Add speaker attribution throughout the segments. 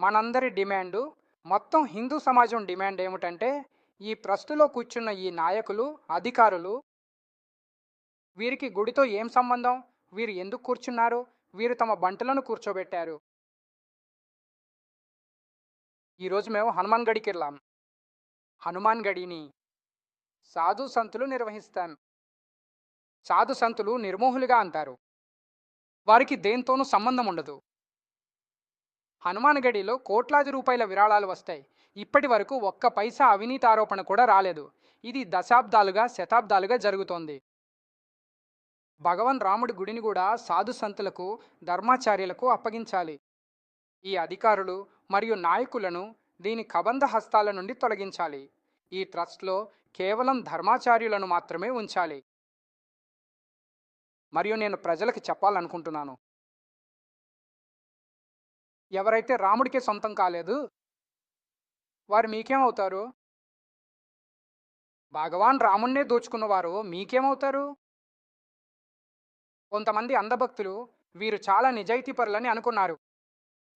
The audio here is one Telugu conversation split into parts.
Speaker 1: మనందరి డిమాండు, మొత్తం హిందూ సమాజం డిమాండ్ ఏమిటంటే, ఈ ట్రస్టులో కూర్చున్న ఈ నాయకులు, అధికారులు, వీరికి గుడితో ఏం సంబంధం? వీరు ఎందుకు కూర్చున్నారు? వీరు తమ బంటులను కూర్చోబెట్టారు. ఈరోజు మేము హనుమాన్ గడికి వెళ్ళాం. హనుమాన్ గడిని సాధు సంతులు నిర్వహిస్తాం. సాధు సంతులు నిర్మోహులుగా అంటారు. వారికి దేంతోనూ సంబంధం ఉండదు. హనుమాన్ గడిలో కోట్లాది రూపాయల విరాళాలు వస్తాయి. ఇప్పటి వరకు ఒక్క పైసా అవినీతి ఆరోపణ కూడా రాలేదు. ఇది దశాబ్దాలుగా, శతాబ్దాలుగా జరుగుతోంది. భగవాన్ రాముడి గుడిని కూడా సాధు సంతులకు, ధర్మాచార్యులకు అప్పగించాలి. ఈ అధికారులు మరియు నాయకులను దీని కబంధ హస్తాల నుండి తొలగించాలి. ఈ ట్రస్ట్లో కేవలం ధర్మాచార్యులను మాత్రమే ఉంచాలి. మరియు నేను ప్రజలకు చెప్పాలనుకుంటున్నాను, ఎవరైతే రాముడికే సొంతం కాలేదు వారు మీకేమవుతారు? భగవాన్ రాముణ్ణే దోచుకున్నవారు మీకేమవుతారు? కొంతమంది అంధభక్తులు వీరు చాలా నిజాయితీపరులని అనుకున్నారు.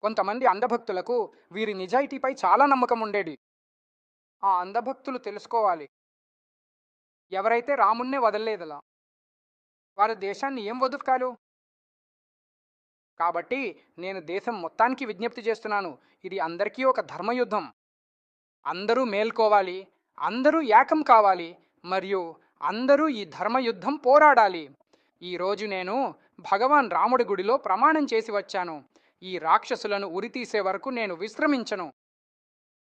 Speaker 1: కొంతమంది అంధభక్తులకు వీరి నిజాయితీపై చాలా నమ్మకం ఉండేది. ఆ అంధభక్తులు తెలుసుకోవాలి, ఎవరైతే రాముణ్ణే వదలలేదలా వారు దేశాన్ని ఏం వదులుతారు? కాబట్టి నేను దేశం మొత్తానికి విజ్ఞప్తి చేస్తున్నాను, ఇది అందరికీ ఒక ధర్మయుద్ధం. అందరూ మేల్కోవాలి, అందరూ ఏకం కావాలి, మరియు అందరూ ఈ ధర్మయుద్ధం పోరాడాలి. ఈరోజు నేను భగవాన్ రాముడి గుడిలో ప్రమాణం చేసి వచ్చాను. ఈ రాక్షసులను ఉరితీసే వరకు నేను విశ్రమించను.